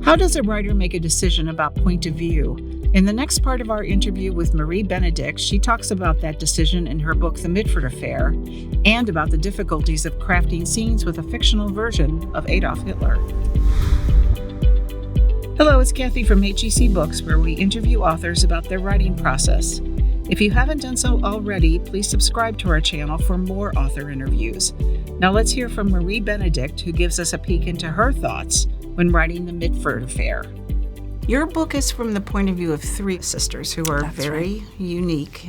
How does a writer make a decision about point of view? In the next part of our interview with Marie Benedict, she talks about that decision in her book, The Mitford Affair, and about the difficulties of crafting scenes with a fictional version of Adolf Hitler. Hello, it's Kathy from HEC Books, where we interview authors about their writing process. If you haven't done so already, please subscribe to our channel for more author interviews. Now let's hear from Marie Benedict, who gives us a peek into her thoughts when writing The Mitford Affair. Your book is from the point of view of three sisters who are very unique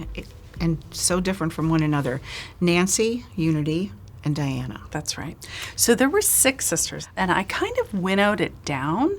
and so different from one another: Nancy, Unity, and Diana. That's right. So there were 6 sisters, and I kind of winnowed it down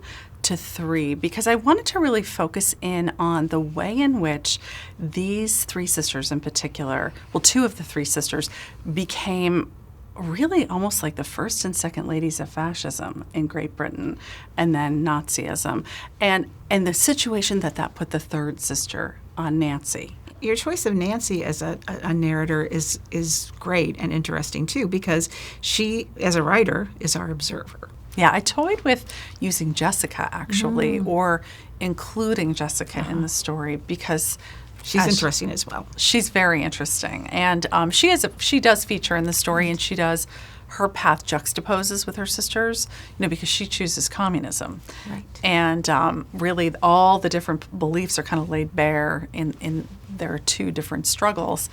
to 3 because I wanted to really focus in on the way in which these 3 sisters in particular, well, 2 of the 3 sisters, became really almost like the first and second ladies of fascism in Great Britain, and then Nazism, and the situation that put the 3rd sister on Nancy. Your choice of Nancy as a narrator is great and interesting too, because she, as a writer, is our observer. Yeah, I toyed with using Jessica actually, or including Jessica in the story because she's interesting as well. She's very interesting, and she does feature in the story, and her path juxtaposes with her sisters, because she chooses communism, right? And really, all the different beliefs are kind of laid bare in their 2 different struggles,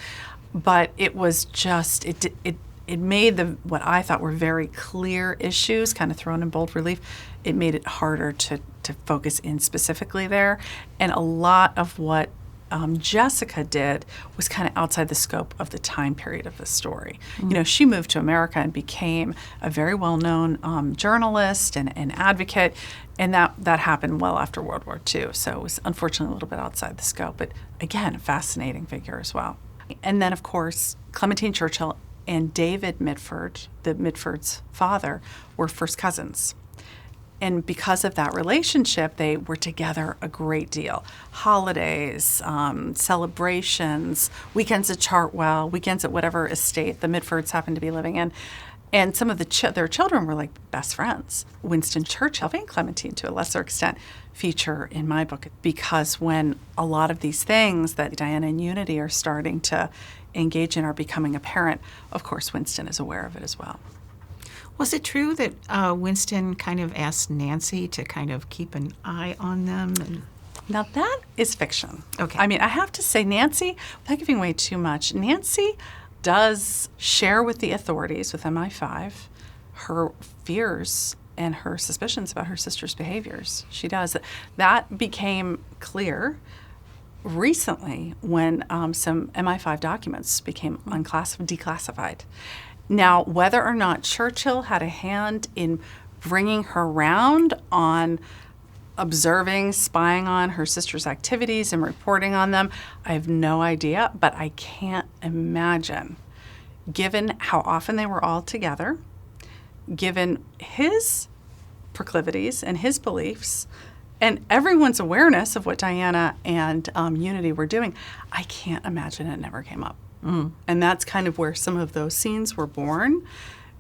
but it was just it made what I thought were very clear issues kind of thrown in bold relief. It made it harder to focus in specifically there, and a lot of what Jessica did was kind of outside the scope of the time period of the story. She moved to America and became a very well-known journalist and advocate, and that happened well after World War II. So it was unfortunately a little bit outside the scope, but again, a fascinating figure as well. And then, of course, Clementine Churchill and David Mitford, the Mitford's father, were first cousins. And because of that relationship, they were together a great deal. Holidays, celebrations, weekends at Chartwell, weekends at whatever estate the Mitfords happened to be living in. And some of their children were like best friends. Winston Churchill and Clementine, to a lesser extent, feature in my book because when a lot of these things that Diana and Unity are starting to engage in are becoming apparent, of course, Winston is aware of it as well. Was it true that Winston kind of asked Nancy to kind of keep an eye on them? Now that is fiction. Okay. I mean, I have to say, Nancy, without giving away too much, Nancy does share with the authorities, with MI5, her fears and her suspicions about her sister's behaviors. She does. That became clear recently when some MI5 documents became declassified. Now, whether or not Churchill had a hand in bringing her around on observing, spying on her sister's activities and reporting on them, I have no idea, but I can't imagine, given how often they were all together, given his proclivities and his beliefs, and everyone's awareness of what Diana and Unity were doing, I can't imagine it never came up. And that's kind of where some of those scenes were born.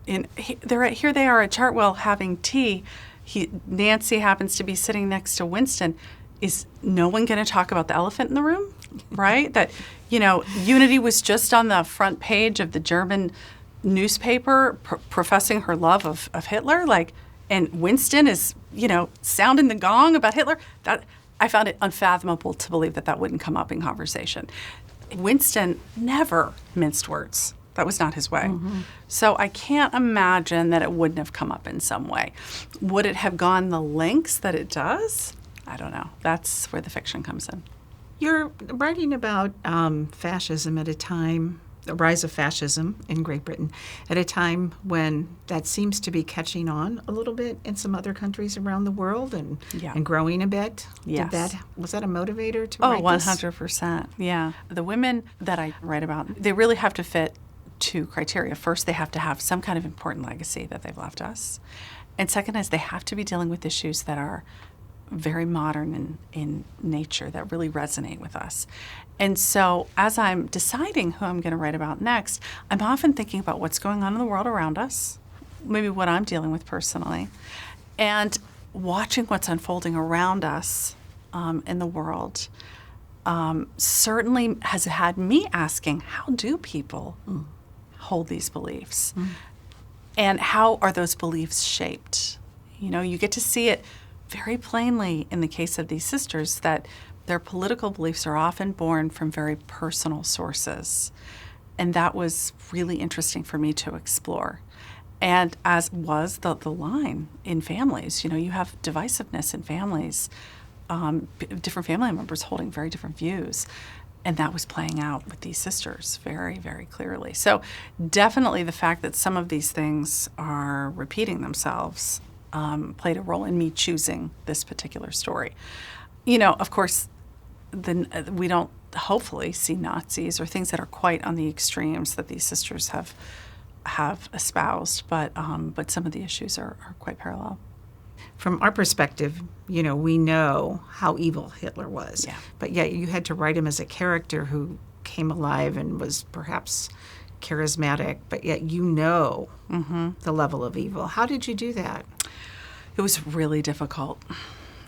Here they are at Chartwell having tea. Nancy happens to be sitting next to Winston. Is no one going to talk about the elephant in the room, right? That, Unity was just on the front page of the German newspaper professing her love of Hitler, and Winston is, sounding the gong about Hitler. That I found it unfathomable to believe that wouldn't come up in conversation. Winston never minced words. That was not his way. So I can't imagine that it wouldn't have come up in some way. Would it have gone the lengths that it does? I don't know. That's where the fiction comes in. You're writing about fascism at a time, the rise of fascism in Great Britain, at a time when that seems to be catching on a little bit in some other countries around the world and growing a bit. Yes. Was that a motivator to write this? 100%. Yeah. The women that I write about, they really have to fit 2 criteria. First, they have to have some kind of important legacy that they've left us. And second is they have to be dealing with issues that are very modern in nature, that really resonate with us. And so as I'm deciding who I'm going to write about next, I'm often thinking about what's going on in the world around us, maybe what I'm dealing with personally, and watching what's unfolding around us in the world certainly has had me asking, how do people hold these beliefs? And how are those beliefs shaped? You get to see it very plainly in the case of these sisters that their political beliefs are often born from very personal sources. And that was really interesting for me to explore. And as was the line in families, you have divisiveness in families, different family members holding very different views. And that was playing out with these sisters very, very clearly. So definitely the fact that some of these things are repeating themselves played a role in me choosing this particular story. Of course, we don't hopefully see Nazis or things that are quite on the extremes that these sisters have espoused, but some of the issues are quite parallel. From our perspective, we know how evil Hitler was. Yeah. But yet you had to write him as a character who came alive and was perhaps charismatic, but yet the level of evil. How did you do that? It was really difficult.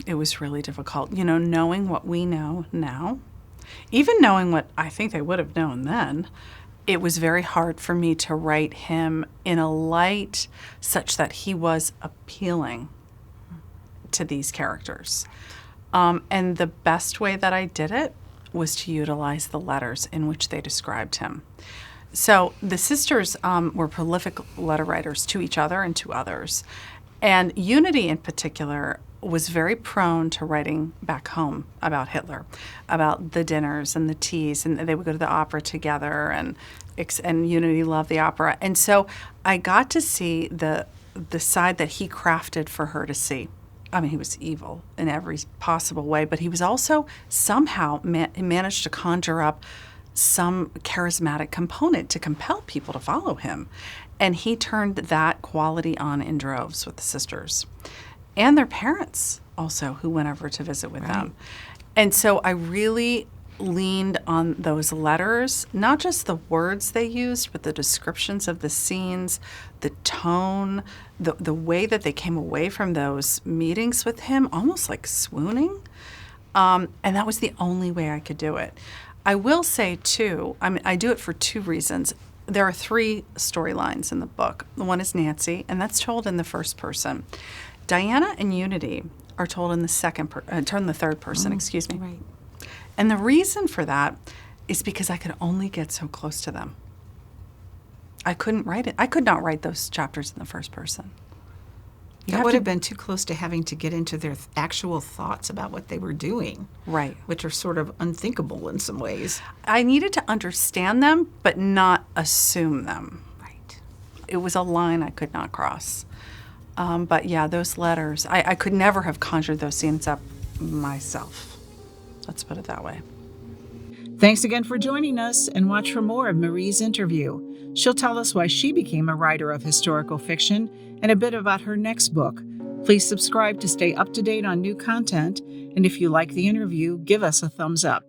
Knowing what we know now, even knowing what I think they would have known then, it was very hard for me to write him in a light such that he was appealing to these characters. And the best way that I did it was to utilize the letters in which they described him. So the sisters were prolific letter writers to each other and to others. And Unity in particular was very prone to writing back home about Hitler, about the dinners and the teas, and they would go to the opera together, and Unity loved the opera. And so I got to see the side that he crafted for her to see. I mean, he was evil in every possible way, but he was also somehow managed to conjure up some charismatic component to compel people to follow him. And he turned that quality on in droves with the sisters. And their parents also, who went over to visit with them. And so I really leaned on those letters, not just the words they used, but the descriptions of the scenes, the tone, the way that they came away from those meetings with him, almost like swooning. And that was the only way I could do it. I will say, too, I do it for two reasons. There are three storylines in the book. One is Nancy, and that's told in the first person. Diana and Unity are told in the third person, excuse me. Right. And the reason for that is because I could only get so close to them. I couldn't write it. I could not write those chapters in the first person. That would have been too close to having to get into their actual thoughts about what they were doing. Right. Which are sort of unthinkable in some ways. I needed to understand them, but not assume them. Right. It was a line I could not cross. But yeah, those letters, I could never have conjured those scenes up myself. Let's put it that way. Thanks again for joining us, and watch for more of Marie's interview. She'll tell us why she became a writer of historical fiction and a bit about her next book. Please subscribe to stay up to date on new content, and if you like the interview, give us a thumbs up.